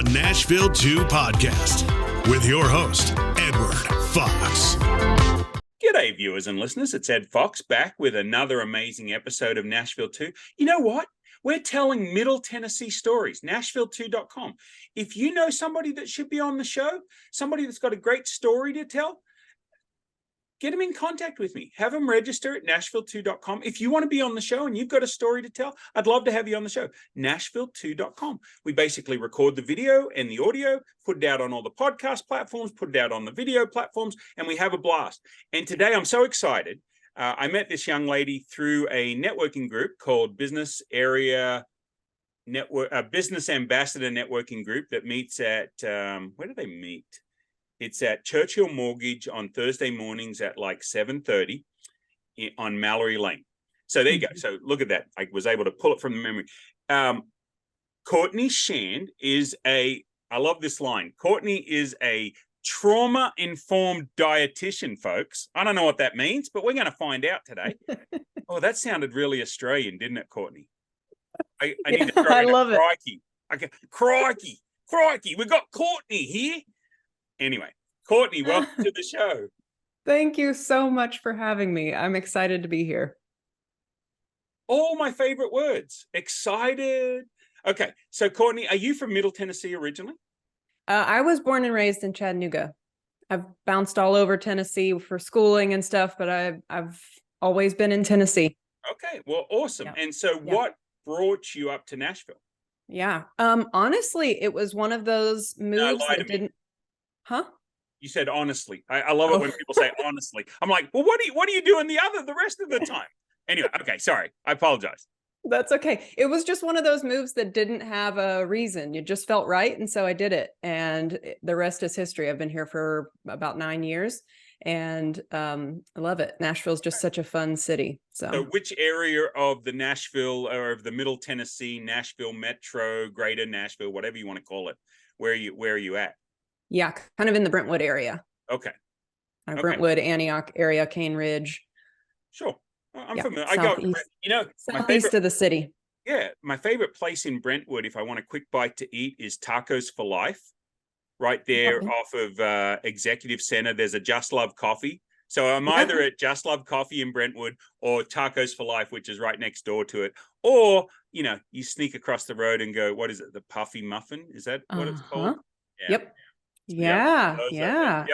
the Nashville 2 podcast with your host, Edward Fox. G'day, viewers and listeners. It's Ed Fox back with another amazing episode of Nashville 2. You know what? We're telling Middle Tennessee stories, Nashville2.com. If you know somebody that should be on the show, somebody that's got a great story to tell, get them in contact with me. Have them register at Nashville2.com. If you want to be on the show and you've got a story to tell, I'd love to have you on the show. Nashville2.com. We basically record the video and the audio, put it out on all the podcast platforms, put it out on the video platforms, and we have a blast. And today I'm so excited. I met this young lady through a networking group called Business Ambassador Networking Group that meets at, where do they meet? It's at Churchill Mortgage on Thursday mornings at like 7:30 on Mallory Lane. So there you go. So look at that. I was able to pull it from the memory. Courtney Schand is I love this line. Courtney is a Trauma Informed Dietitian, folks. I don't know what that means, but we're going to find out today. Oh, that sounded really Australian, didn't it, Courtney? I need to throw in I love it. Crikey. Okay. Crikey. We got Courtney here. Anyway, Courtney, welcome to the show. Thank you so much for having me. I'm excited to be here. All my favorite words. Excited. Okay, so Courtney, are you from Middle Tennessee originally? I was born and raised in Chattanooga. I've bounced all over Tennessee for schooling and stuff, but I've always been in Tennessee. Okay, well, awesome. Yeah. And so what brought you up to Nashville? Yeah, honestly, it was one of those moves that didn't... Huh? You said honestly. I love it when people say honestly. I'm like, well, what are you doing the rest of the time? Anyway, okay, sorry. I apologize. That's okay. It was just one of those moves that didn't have a reason. It just felt right. And so I did it. And the rest is history. I've been here for about 9 years and I love it. Nashville's just such a fun city. So which area of the Nashville or of the Middle Tennessee, Nashville Metro, Greater Nashville, whatever you want to call it, where are you at? Yeah, kind of in the Brentwood area. Okay. Brentwood, Antioch area, Cane Ridge. Sure. I'm familiar. Southeast of the city. Yeah, my favorite place in Brentwood, if I want a quick bite to eat, is Tacos for Life. Right there off of Executive Center, there's a Just Love Coffee. So I'm either at Just Love Coffee in Brentwood or Tacos for Life, which is right next door to it. Or, you sneak across the road and go, what is it? The Puffy Muffin? Is that what it's called? Yeah. Yep. Yeah,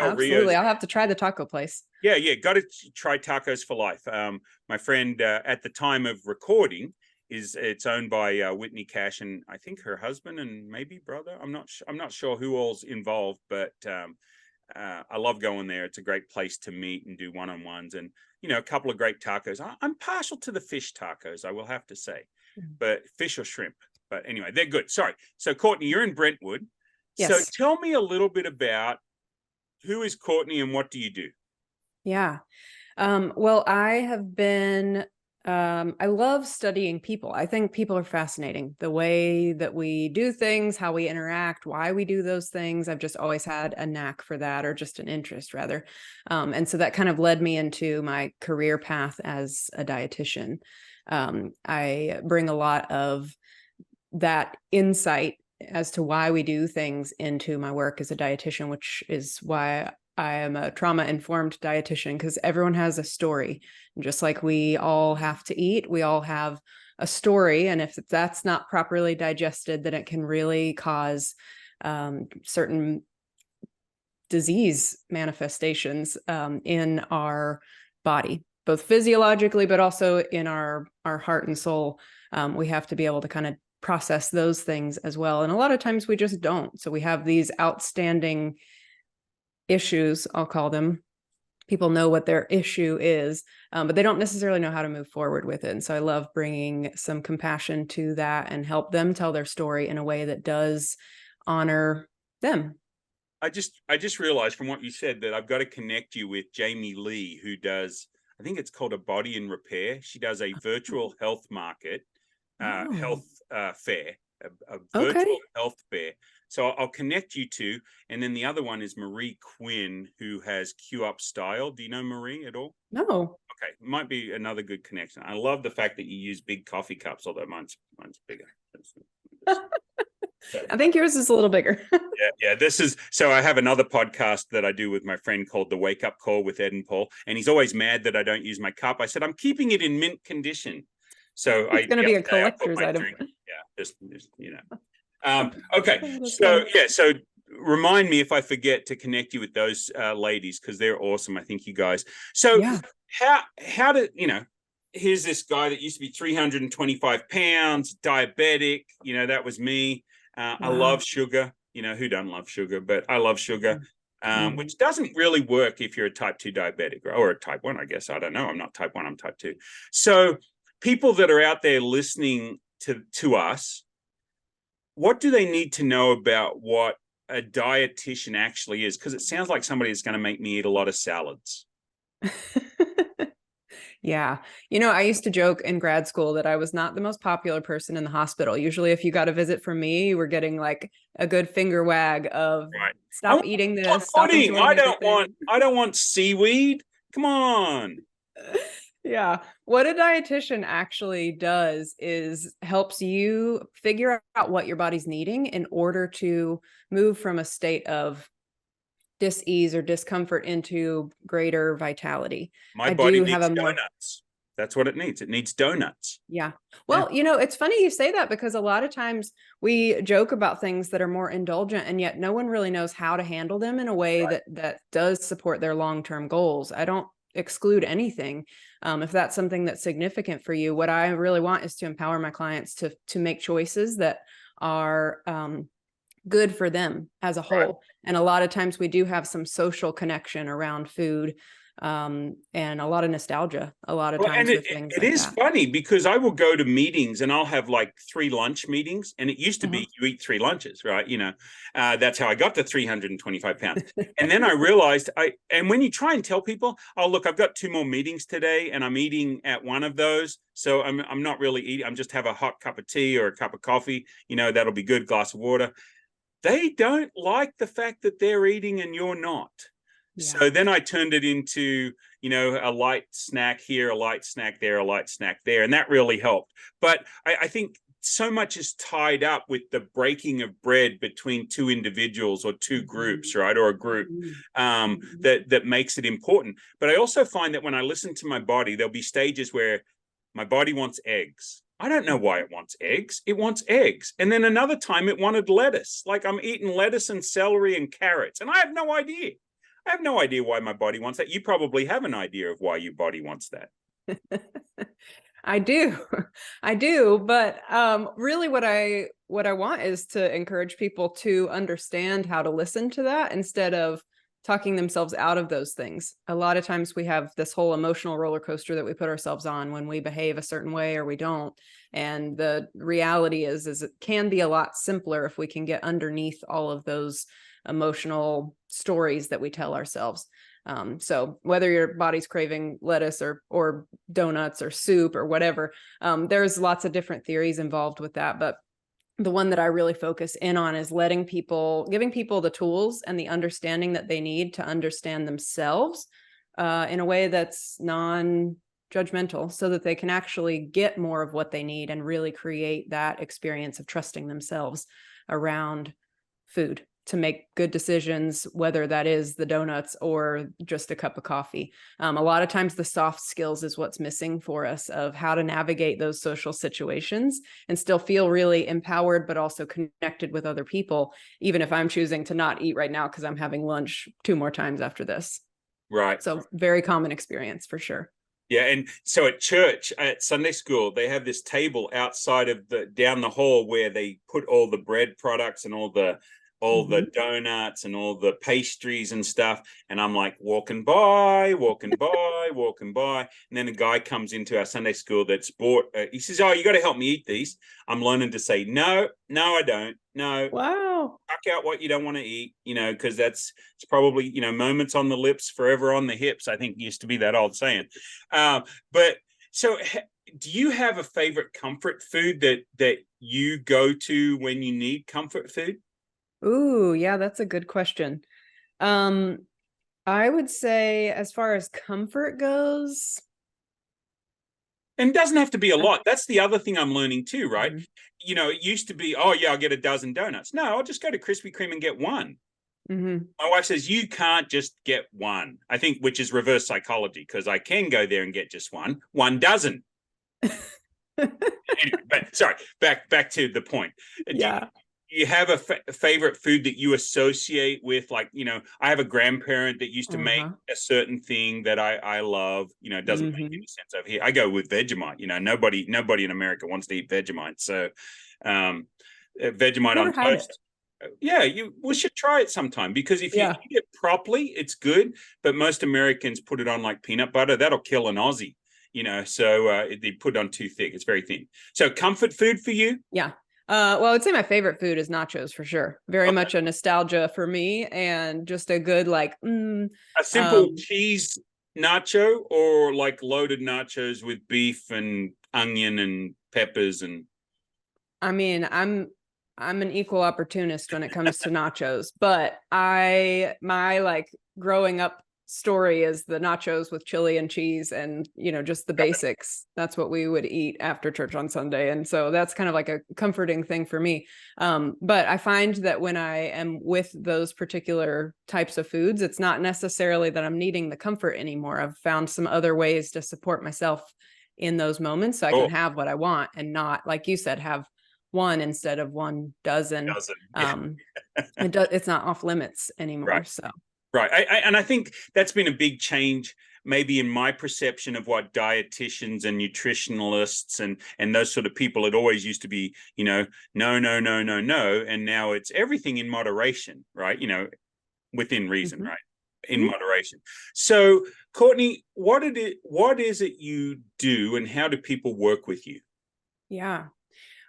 absolutely. I'll have to try the taco place. Yeah, got to try Tacos for Life. My friend at the time of recording it's owned by Whitney Cash and I think her husband and maybe brother. I'm not sure who all's involved, but I love going there. It's a great place to meet and do one-on-ones and a couple of great tacos. I'm partial to the fish tacos, I will have to say, but fish or shrimp. But anyway, they're good. Sorry. So Courtney, you're in Brentwood. Yes. So tell me a little bit about who is Courtney and what do you do? Yeah. Well, I have been, I love studying people. I think people are fascinating. The way that we do things, how we interact, why we do those things. I've just always had a knack for that, or just an interest rather. And so that kind of led me into my career path as a dietitian. I bring a lot of that insight as to why we do things into my work as a dietitian, which is why I am a trauma informed dietitian, because everyone has a story. And just like we all have to eat, we all have a story. And if that's not properly digested, then it can really cause certain disease manifestations in our body, both physiologically, but also in our heart and soul. We have to be able to kind of process those things as well. And a lot of times we just don't. So we have these outstanding issues, I'll call them. People know what their issue is, but they don't necessarily know how to move forward with it. And so I love bringing some compassion to that and help them tell their story in a way that does honor them. I just realized from what you said that I've got to connect you with Jamie Lee, who does, I think it's called a Body in Repair. She does a virtual health market, health fair, a virtual health fair. So I'll connect you two. And then the other one is Marie Quinn, who has Q Up Style. Do you know Marie at all? No. Okay. Might be another good connection. I love the fact that you use big coffee cups, although mine's bigger. I think yours is a little bigger. Yeah. So I have another podcast that I do with my friend called The Wake Up Call with Ed and Paul, and he's always mad that I don't use my cup. I said, I'm keeping it in mint condition. So it's going to be a collector's item. Just okay. So remind me if I forget to connect you with those ladies, because they're awesome. I think you guys. So how do here's this guy that used to be 325 pounds, diabetic. That was me. I love sugar. Who don't love sugar? But I love sugar, which doesn't really work if you're a type 2 diabetic or a type 1, I guess. I don't know. I'm not type 1. I'm type 2. So people that are out there listening to us, what do they need to know about what a dietitian actually is? Because it sounds like somebody that's going to make me eat a lot of salads. Yeah. I used to joke in grad school that I was not the most popular person in the hospital. Usually if you got a visit from me, you were getting like a good finger wag of stop eating this. Stop enjoying I don't want seaweed. Come on. Yeah. What a dietitian actually does is helps you figure out what your body's needing in order to move from a state of dis-ease or discomfort into greater vitality. My body needs donuts. That's what it needs. It needs donuts. Yeah. Well, it's funny you say that, because a lot of times we joke about things that are more indulgent, and yet no one really knows how to handle them in a way that does support their long-term goals. I don't exclude anything. If that's something that's significant for you, what I really want is to empower my clients to make choices that are good for them as a whole. And a lot of times we do have some social connection around food, and a lot of nostalgia a lot of times with things like that. It is funny because I will go to meetings and I'll have like 3 lunch meetings, and it used to be you eat 3 lunches, right? That's how I got to 325 pounds. And then I realized and when you try and tell people, oh, look, I've got 2 more meetings today and I'm eating at one of those. So I'm not really eating. I'm just have a hot cup of tea or a cup of coffee, that'll be good, glass of water. They don't like the fact that they're eating and you're not. Yeah. So then I turned it into, a light snack here, a light snack there, a light snack there. And that really helped. But I think so much is tied up with the breaking of bread between 2 individuals or 2 groups, right? Or a group that makes it important. But I also find that when I listen to my body, there'll be stages where my body wants eggs. I don't know why it wants eggs. It wants eggs. And then another time it wanted lettuce. Like I'm eating lettuce and celery and carrots. And I have no idea. I have no idea why my body wants that. You probably have an idea of why your body wants that. I do. But really what I want is to encourage people to understand how to listen to that instead of talking themselves out of those things. A lot of times we have this whole emotional roller coaster that we put ourselves on when we behave a certain way or we don't. And the reality is it can be a lot simpler if we can get underneath all of those emotional stories that we tell ourselves. So whether your body's craving lettuce or donuts or soup or whatever, there's lots of different theories involved with that. But the one that I really focus in on is giving people the tools and the understanding that they need to understand themselves in a way that's non-judgmental, so that they can actually get more of what they need and really create that experience of trusting themselves around food to make good decisions, whether that is the donuts or just a cup of coffee. A lot of times the soft skills is what's missing for us, of how to navigate those social situations and still feel really empowered, but also connected with other people, even if I'm choosing to not eat right now because I'm having lunch 2 more times after this. Right. So very common experience for sure. Yeah. And so at church, at Sunday school, they have this table outside of down the hall where they put all the bread products and all the the donuts and all the pastries and stuff. And I'm like walking by. And then a guy comes into our Sunday school that's bought, he says, oh, you got to help me eat these. I'm learning to say, no, I don't. No. Wow. Tuck out what you don't want to eat, because it's probably, moments on the lips, forever on the hips. I think used to be that old saying. But so do you have a favorite comfort food that you go to when you need comfort food? Ooh, yeah, that's a good question. I would say as far as comfort goes, And it doesn't have to be a lot. That's the other thing I'm learning too, right? Mhm. You know, it used to be, oh yeah, I'll get a dozen donuts. No, I'll just go to Krispy Kreme and get one. Mhm. My wife says, you can't just get one. I think, which is reverse psychology, because I can go there and get just one doesn't. Anyway, but sorry, back to the point. Yeah. Do you have a favorite food that you associate with, like, I have a grandparent that used to make a certain thing that I love, it doesn't make any sense over here. I go with Vegemite. Nobody in America wants to eat Vegemite. So Vegemite Never on had it. toast. Yeah, we should try it sometime, because if you eat it properly, it's good. But most Americans put it on like peanut butter. That'll kill an Aussie, so they put it on too thick. It's very thin. So comfort food for you? Yeah. Well, I would say my favorite food is nachos for sure. Very much a nostalgia for me, and just a good a simple cheese nacho, or like loaded nachos with beef and onion and peppers. And I mean, I'm an equal opportunist when it comes to nachos, but my like growing up story is the nachos with chili and cheese and, just the basics. That's what we would eat after church on Sunday. And so that's kind of like a comforting thing for me. But I find that when I am with those particular types of foods, it's not necessarily that I'm needing the comfort anymore. I've found some other ways to support myself in those moments so I can have what I want, and not, like you said, have one instead of 1 dozen. It's not off limits anymore. Right. So. Right. And I think that's been a big change, maybe in my perception of what dietitians and nutritionalists and those sort of people. It always used to be, no. And now it's everything in moderation, right? Within reason, right? In moderation. So, Courtney, what is it you do, and how do people work with you? Yeah.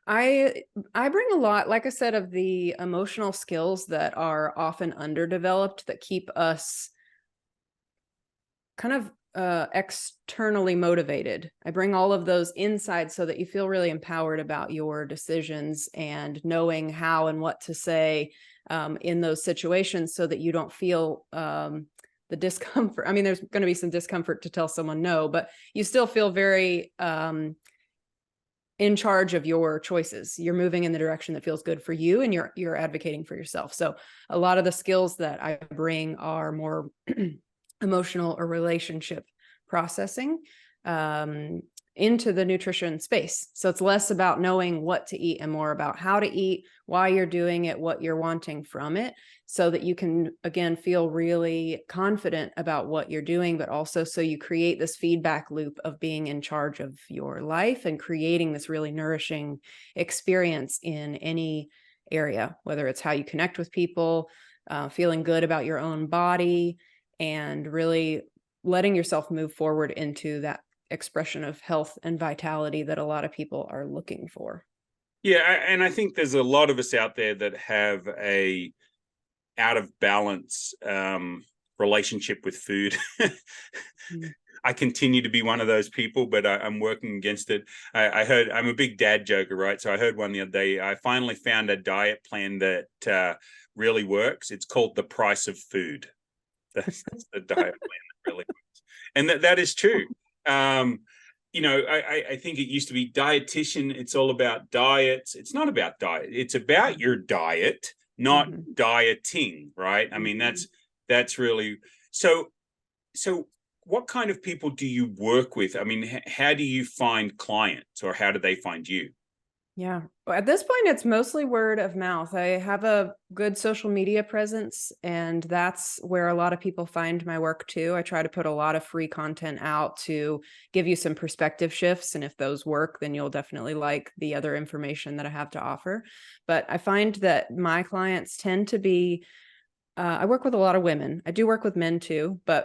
I bring a lot, like I said, of the emotional skills that are often underdeveloped, that keep us kind of externally motivated. I bring all of those inside so that you feel really empowered about your decisions and knowing how and what to say in those situations, so that you don't feel the discomfort. I mean, there's going to be some discomfort to tell someone no, but you still feel very in charge of your choices. You're moving in the direction that feels good for you, and you're advocating for yourself. So a lot of the skills that I bring are more emotional or relationship processing into the nutrition space. So it's less about knowing what to eat and more about how to eat, why you're doing it, what you're wanting from it, so that you can, again, feel really confident about what you're doing, but also so you create this feedback loop of being in charge of your life and creating this really nourishing experience in any area, whether it's how you connect with people, feeling good about your own body, and really letting yourself move forward into that expression of health and vitality that a lot of people are looking for. Yeah, and I think there's a lot of us out there that have a out of balance relationship with food. I continue to be one of those people, but I'm working against it. I heard, I'm a big dad joker, right? So I heard one the other day. I finally found a diet plan that really works. It's called The Price of Food. That's the diet plan that really works, and that is true. I think it used to be dietitian. It's all about diets. It's not about diet. It's about your diet, not dieting, right? I mean, that's really so. What kind of people do you work with? I mean, how do you find clients, or how do they find you? Yeah. Well, at this point, it's mostly word of mouth. I have a good social media presence, and that's where a lot of people find my work too. I try to put a lot of free content out to give you some perspective shifts. And if those work, then you'll definitely like the other information that I have to offer. But I find that my clients tend to be, I work with a lot of women. I do work with men too, but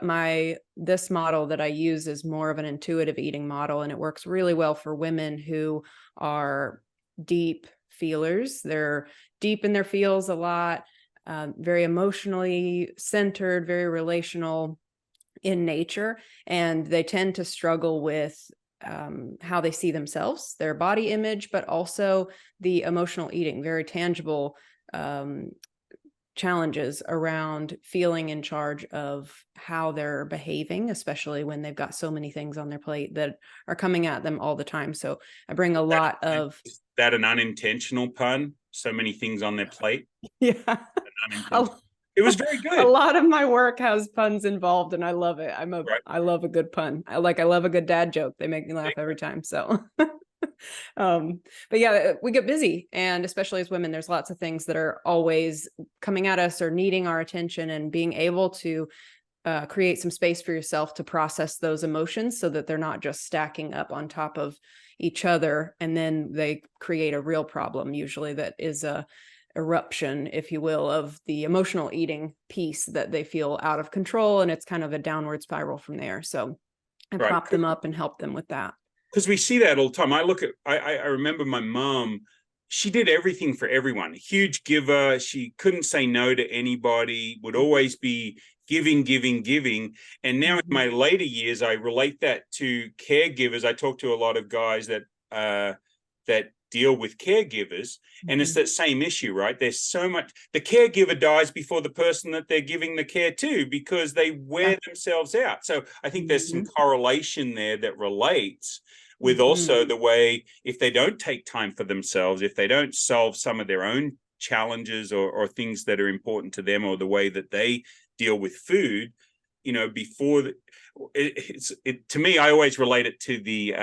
this model that I use is more of an intuitive eating model, and it works really well for women who are deep feelers. They're deep in their feels a lot, very emotionally centered, very relational in nature. And they tend to struggle with how they see themselves, their body image, but also the emotional eating, very tangible challenges around feeling in charge of how they're behaving, especially when they've got so many things on their plate that are coming at them all the time. So I bring a lot of... Is that an unintentional pun? So many things on their plate? Yeah. It was very good. A lot of my work has puns involved, and I love it. I love a good pun. I love a good dad joke. They make me laugh every time. So, but yeah, we get busy, and especially as women, there's lots of things that are always coming at us or needing our attention, and being able to create some space for yourself to process those emotions so that they're not just stacking up on top of each other, and then they create a real problem, usually that is a eruption, if you will, of the emotional eating piece that they feel out of control, and it's kind of a downward spiral from there. So I prop them up and help them with that. Because we see that all the time. I remember my mom, she did everything for everyone. A huge giver. She couldn't say no to anybody, would always be giving. And now in my later years, I relate that to caregivers. I talk to a lot of guys that deal with caregivers, and it's that same issue, right? There's so much, the caregiver dies before the person that they're giving the care to, because they wear themselves out. So I think there's some correlation there that relates with also the way, if they don't take time for themselves, if they don't solve some of their own challenges or things that are important to them, or the way that they deal with food, you know, before to me, I always relate it to the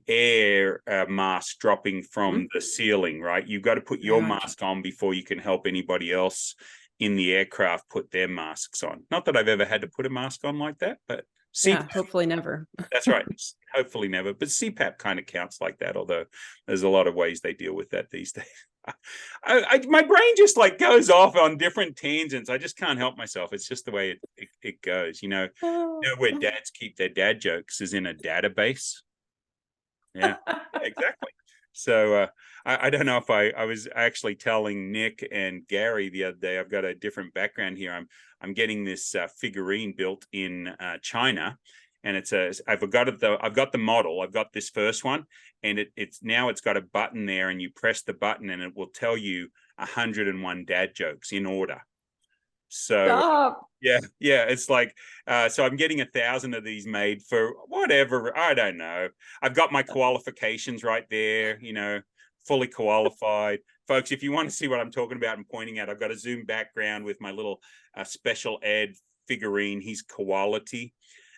air mask dropping from the ceiling, right? You've got to put your mask on before you can help anybody else in the aircraft put their masks on. Not that I've ever had to put a mask on like that, but CPAP, hopefully never. That's right. Hopefully never. But CPAP kind of counts like that, although there's a lot of ways they deal with that these days. My brain just like goes off on different tangents. I just can't help myself. It's just the way it goes. You know where dads keep their dad jokes is in a database. Yeah, exactly. So I don't know if I was actually telling Nick and Gary the other day, I've got a different background here. I'm getting this figurine built in China, and I've got the model. I've got this first one, and it's got a button there, and you press the button and it will tell you 101 dad jokes in order. So stop. Yeah, it's like so I'm getting 1,000 of these made for whatever, I don't know. I've got my qualifications right there, you know, fully qualified. Folks, if you want to see what I'm talking about and pointing at, I've got a Zoom background with my little special ed figurine. He's quality.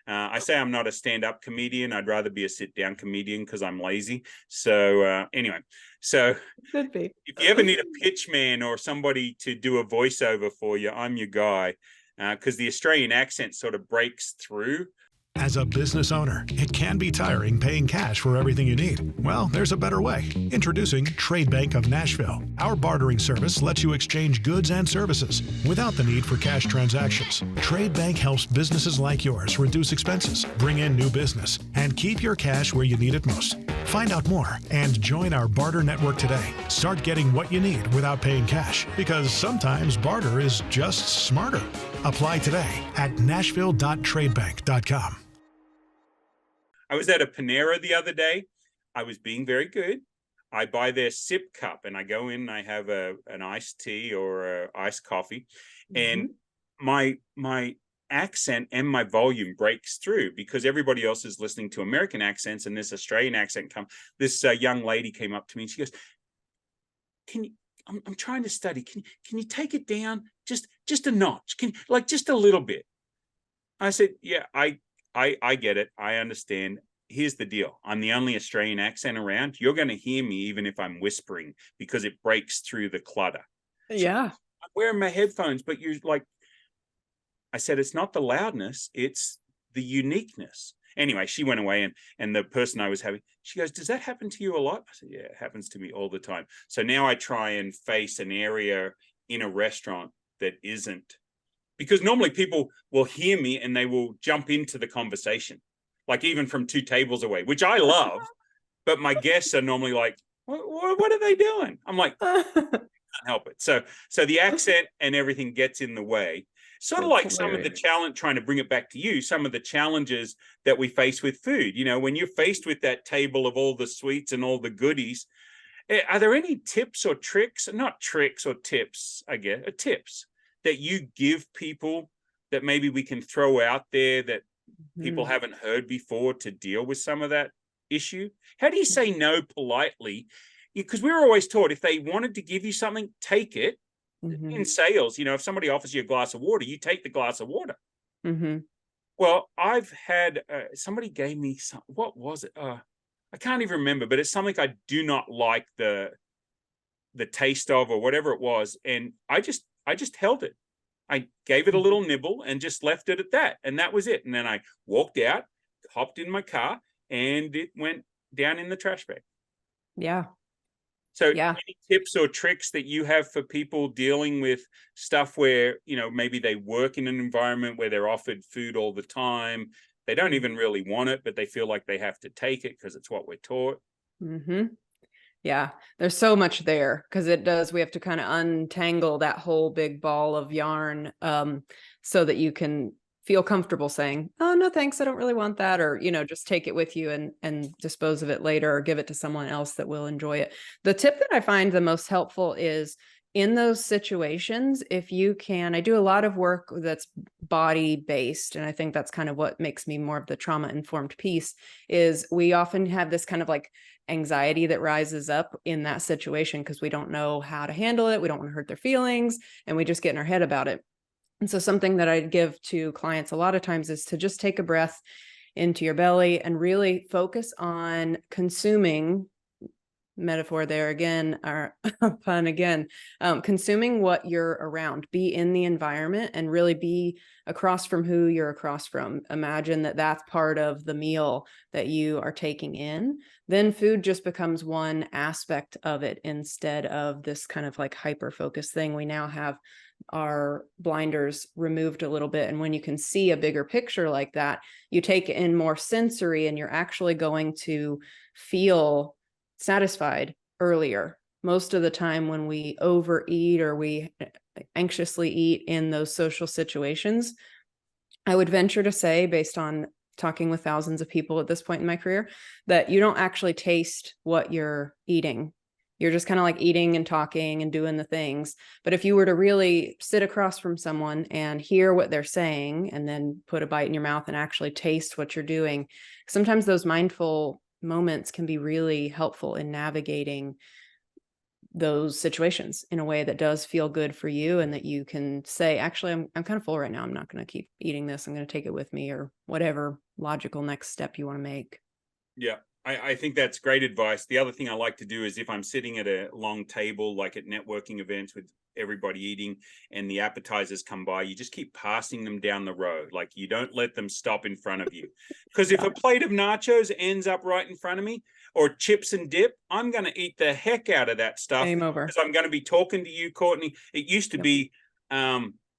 I say I'm not a stand-up comedian. I'd rather be a sit-down comedian because I'm lazy. So anyway, so could be. If you ever need a pitch man or somebody to do a voiceover for you, I'm your guy, because the Australian accent sort of breaks through. As a business owner, it can be tiring paying cash for everything you need. Well, there's a better way. Introducing Trade Bank of Nashville. Our bartering service lets you exchange goods and services without the need for cash transactions. Trade Bank helps businesses like yours reduce expenses, bring in new business, and keep your cash where you need it most. Find out more and join our barter network today. Start getting what you need without paying cash, because sometimes barter is just smarter. Apply today at nashville.tradebank.com. I was at a Panera the other day. I was being very good. I buy their sip cup and I go in and I have an iced tea or an iced coffee. And my accent and my volume breaks through because everybody else is listening to American accents, and this Australian accent this young lady came up to me and she goes, I'm trying to study. Can you take it down just a notch? Just a little bit? I said, yeah, I get it. I understand. Here's the deal. I'm the only Australian accent around. You're going to hear me even if I'm whispering because it breaks through the clutter. Yeah. So I'm wearing my headphones, but you're like, I said, it's not the loudness, it's the uniqueness. Anyway, she went away and the person I was having, she goes, does that happen to you a lot? I said, yeah, it happens to me all the time. So now I try and face an area in a restaurant that isn't, because normally people will hear me and they will jump into the conversation, like even from 2 tables away, which I love. But my guests are normally like, what are they doing? I'm like, I can't help it. So the accent and everything gets in the way. Sort of like some of the challenge, trying to bring it back to you, some of the challenges that we face with food. You know, when you're faced with that table of all the sweets and all the goodies, Are there any tips or tricks, not tricks or tips, I guess, tips that you give people that maybe we can throw out there that people haven't heard before to deal with some of that issue? How do you say no politely? Because we were always taught if they wanted to give you something, take it. In sales, if somebody offers you a glass of water, you take the glass of water. Well, I've had somebody gave me some, what was it? I can't even remember, but it's something I do not like the taste of or whatever it was. And I just held it. I gave it a little nibble and just left it at that. And that was it. And then I walked out, hopped in my car, and it went down in the trash bag. Yeah. So any tips or tricks that you have for people dealing with stuff where, maybe they work in an environment where they're offered food all the time. They don't even really want it, but they feel like they have to take it because it's what we're taught. Yeah, there's so much there because we have to kind of untangle that whole big ball of yarn so that you can feel comfortable saying, oh, no, thanks, I don't really want that. Or, just take it with you and dispose of it later or give it to someone else that will enjoy it. The tip that I find the most helpful is in those situations, if you can, I do a lot of work that's body based. And I think that's kind of what makes me more of the trauma informed piece is we often have this kind of like anxiety that rises up in that situation because we don't know how to handle it. We don't want to hurt their feelings and we just get in our head about it. And so something that I give to clients a lot of times is to just take a breath into your belly and really focus on consuming, metaphor there again, or pun again, consuming what you're around. Be in the environment and really be across from who you're across from. Imagine that that's part of the meal that you are taking in. Then food just becomes one aspect of it instead of this kind of like hyper-focused thing. We now have our blinders removed a little bit. And when you can see a bigger picture like that, you take in more sensory and you're actually going to feel satisfied earlier. Most of the time when we overeat or we anxiously eat in those social situations, I would venture to say, based on talking with thousands of people at this point in my career, that you don't actually taste what you're eating. You're just kind of like eating and talking and doing the things. But if you were to really sit across from someone and hear what they're saying and then put a bite in your mouth and actually taste what you're doing, sometimes those mindful moments can be really helpful in navigating those situations in a way that does feel good for you and that you can say, actually, I'm kind of full right now. I'm not going to keep eating this. I'm going to take it with me, or whatever logical next step you want to make. Yeah. I think that's great advice. The other thing I like to do is if I'm sitting at a long table, like at networking events with everybody eating and the appetizers come by, you just keep passing them down the road. Like you don't let them stop in front of you. Because if a plate of nachos ends up right in front of me or chips and dip, I'm going to eat the heck out of that stuff. Game over. Because I'm going to be talking to you, Courtney. It used to be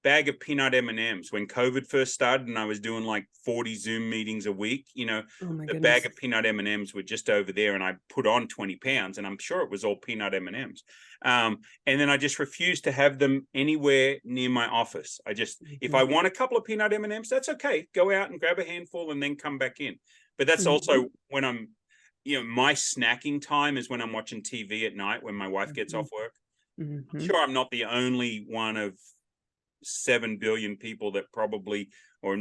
bag of peanut M&Ms when COVID first started and I was doing like 40 Zoom meetings a week, the bag of peanut M&Ms were just over there and I put on 20 pounds and I'm sure it was all peanut M&Ms. And then I just refused to have them anywhere near my office. I just, if I want a couple of peanut M&Ms, that's okay. Go out and grab a handful and then come back in. But that's also when I'm, my snacking time is when I'm watching TV at night when my wife gets off work. I'm sure I'm not the only one of 7 billion people that probably, or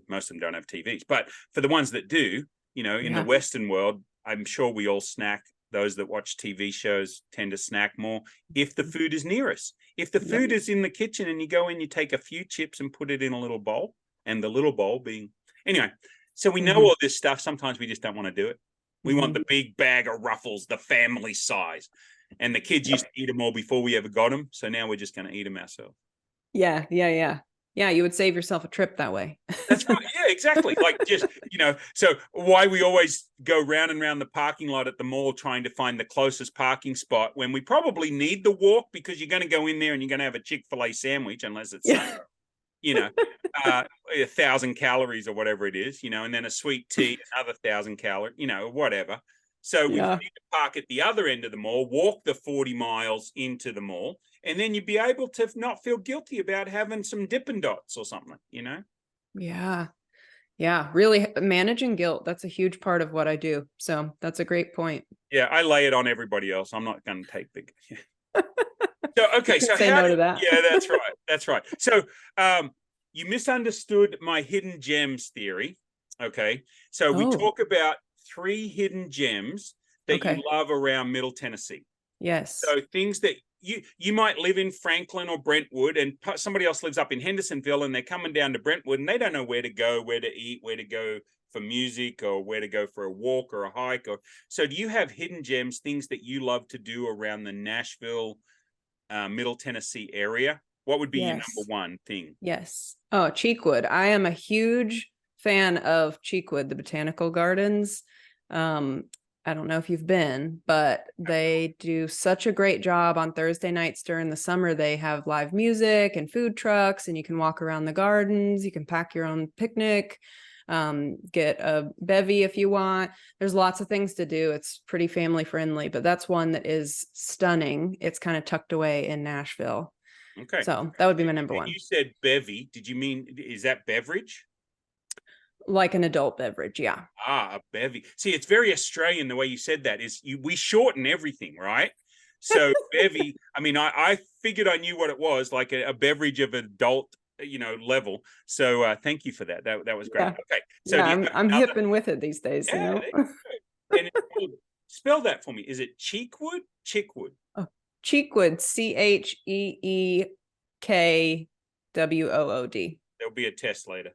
most of them don't have TVs, but for the ones that do, in the Western world, I'm sure we all snack. Those that watch TV shows tend to snack more if the food is near us. If the food is in the kitchen and you go in, you take a few chips and put it in a little bowl, and the little bowl being anyway. So we know all this stuff. Sometimes we just don't want to do it. We want the big bag of Ruffles, the family size, and the kids used to eat them all before we ever got them. So now we're just going to eat them ourselves. Yeah. You would save yourself a trip that way. That's right. Yeah, exactly. Like just, so why we always go round and round the parking lot at the mall trying to find the closest parking spot when we probably need the walk because you're going to go in there and you're going to have a Chick-fil-A sandwich unless it's, 1,000 calories or whatever it is, and then a sweet tea, another 1,000 calories, whatever. So we need to park at the other end of the mall, walk the 40 miles into the mall, and then you'd be able to not feel guilty about having some Dippin' Dots or something, Yeah. Yeah, really managing guilt. That's a huge part of what I do. So that's a great point. Yeah, I lay it on everybody else. I'm not going to take the. So okay, You can so say no to that. Yeah, that's right. That's right. So you misunderstood my hidden gems theory. Okay, so we talk about 3 hidden gems that you love around Middle Tennessee. Yes. So things that you might live in Franklin or Brentwood, and somebody else lives up in Hendersonville, and they're coming down to Brentwood, and they don't know where to go, where to eat, where to go for music, or where to go for a walk or a hike. Or so, do you have hidden gems, things that you love to do around the Nashville, Middle Tennessee area? What would be your number one thing? Yes. Oh, Cheekwood. I am a huge fan of Cheekwood, the Botanical Gardens. I don't know if you've been, but they do such a great job on Thursday nights during the summer. They have live music and food trucks, and you can walk around the gardens. You can pack your own picnic, get a bevy if you want. There's lots of things to do. It's pretty family friendly, but that's one that is stunning. It's kind of tucked away in Nashville. Okay. So that would be my number one. You said bevy. Did you mean, is that beverage? Like an adult beverage, yeah. Ah, a bevy. See, it's very Australian the way you said that. We shorten everything, right? So bevy, I mean, I figured I knew what it was, like a beverage of adult, level. So thank you for that. That was great. Yeah. Okay. So yeah, I'm hipping with it these days, yeah, you know. And spell that for me. Is it Cheekwood? Cheekwood. Oh, Cheekwood, CHEEKWOOD. There'll be a test later.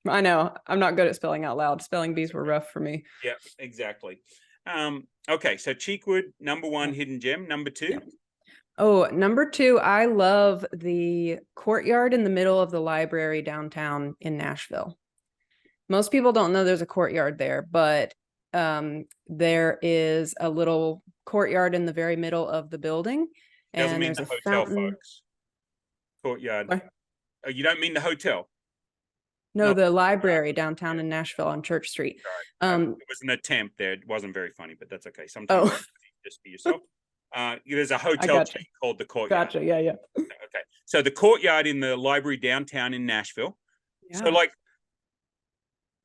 I know. I'm not good at spelling out loud. Spelling bees were rough for me. Yeah, exactly. Okay, so Cheekwood, number one hidden gem. Number two? Yeah. Oh, number two, I love the courtyard in the middle of the library downtown in Nashville. Most people don't know there's a courtyard there, but there is a little courtyard in the very middle of the building. Doesn't mean there's the a hotel, fountain. folks. Courtyard. What? Oh, you don't mean the hotel? No, the library downtown in Nashville on Church Street. Right. It was an attempt there. It wasn't very funny, but that's okay. Sometimes just for yourself. There's a hotel chain called the Courtyard. Gotcha. Yeah. Okay. So the Courtyard in the library downtown in Nashville. Yeah. So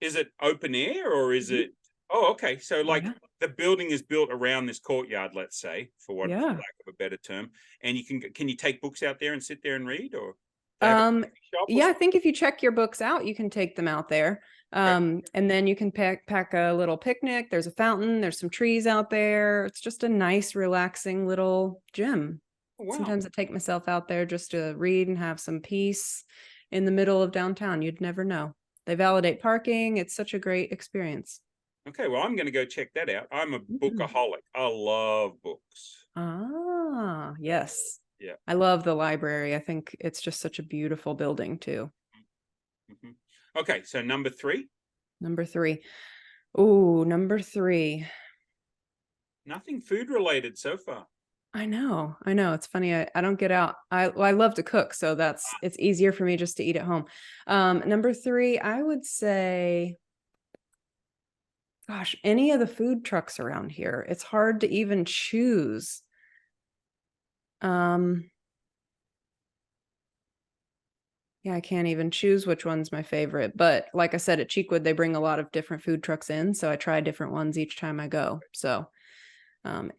is it open air or is it? Oh, okay. So the building is built around this courtyard, let's say, for lack of a better term. And can you take books out there and sit there and read, or? Yeah, I think if you check your books out, you can take them out there. And then you can pack a little picnic. There's a fountain. There's some trees out there. It's just a nice, relaxing little gym. Oh, wow. Sometimes I take myself out there just to read and have some peace in the middle of downtown. You'd never know. They validate parking. It's such a great experience. Okay, well, I'm going to go check that out. I'm a bookaholic. I love books. Ah, yes. Yeah. I love the library. I think it's just such a beautiful building too. Mm-hmm. Okay, so number three. Oh, number three. Nothing food related so far. I know. It's funny. I don't get out. I love to cook, so it's easier for me just to eat at home. Number three, I would say, gosh, any of the food trucks around here. It's hard to even choose. Yeah, I can't even choose which one's my favorite. But like I said, at Cheekwood, they bring a lot of different food trucks in. So I try different ones each time I go. So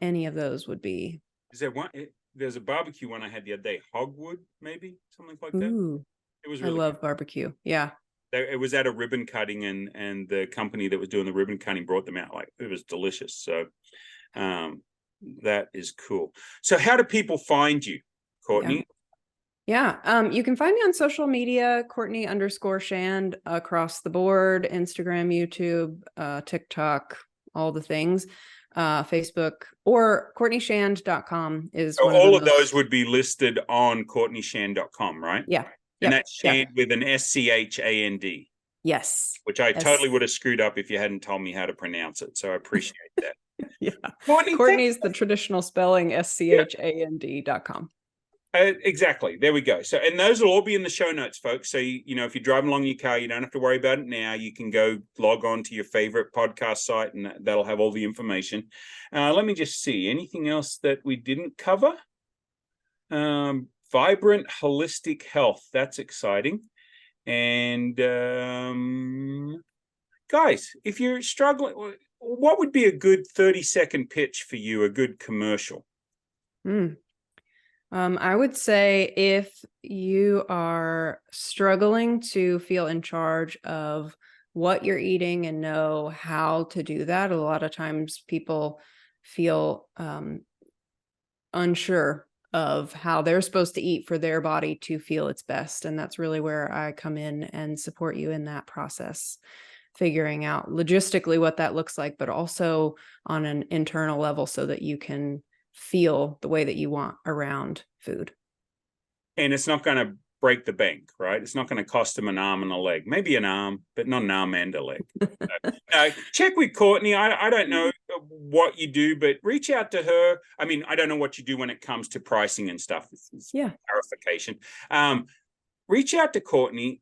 any of those would be. Is there one? There's a barbecue one I had the other day. Hogwood, maybe? Something like that. Ooh, it was really I love good. Barbecue. Yeah. It was at a ribbon cutting, and the company that was doing the ribbon cutting brought them out. It was delicious. So that is cool. So how do people find you, Courtney? Yeah. You can find me on social media, Courtney_Schand, across the board, Instagram, YouTube, TikTok, all the things, Facebook, or CourtneySchand.com is so all of those would be listed on CourtneySchand.com, right? Yeah. And that's Schand with an SCHAND. Yes. Which I totally would have screwed up if you hadn't told me how to pronounce it. So I appreciate that. Yeah. Courtney's the traditional spelling, SCHAND.com. Exactly. There we go. So, and those will all be in the show notes, folks. So, if you're driving along your car, you don't have to worry about it now. You can go log on to your favorite podcast site, and that'll have all the information. Let me just see. Anything else that we didn't cover? Vibrant holistic health. That's exciting. And guys, if you're struggling, what would be a good 30-second pitch for you, a good commercial? I would say if you are struggling to feel in charge of what you're eating and know how to do that, a lot of times people feel unsure of how they're supposed to eat for their body to feel its best. And that's really where I come in and support you in that process, figuring out logistically what that looks like, but also on an internal level so that you can feel the way that you want around food. And it's not going to break the bank, right? It's not going to cost them an arm and a leg, maybe an arm, but not an arm and a leg. Check with Courtney. I don't know what you do, but reach out to her. I mean, I don't know what you do when it comes to pricing and stuff. It's clarification. Reach out to Courtney.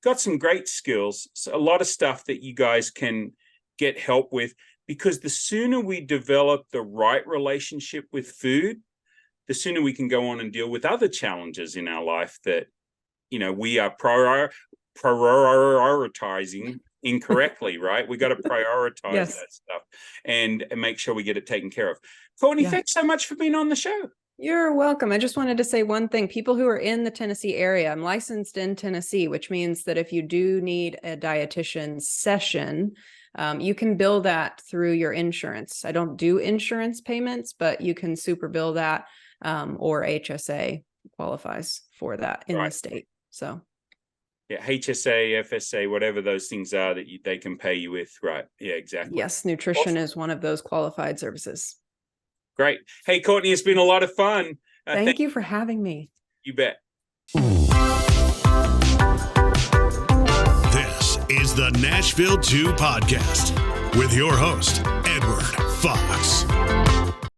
Got some great skills, so a lot of stuff that you guys can get help with, because the sooner we develop the right relationship with food, the sooner we can go on and deal with other challenges in our life that, we are prioritizing incorrectly, right? We got to prioritize that stuff and make sure we get it taken care of. Courtney, thanks so much for being on the show. You're welcome. I just wanted to say one thing. People who are in the Tennessee area, I'm licensed in Tennessee, which means that if you do need a dietitian session, you can bill that through your insurance. I don't do insurance payments, but you can super bill that, or HSA qualifies for that in the state. So yeah, HSA, FSA, whatever those things are that they can pay you with. Right. Yeah, exactly. Yes. Nutrition is one of those qualified services. Great. Hey, Courtney, it's been a lot of fun. Thank you for having me. You bet. This is the Nashville 2 podcast with your host, Edward Fox.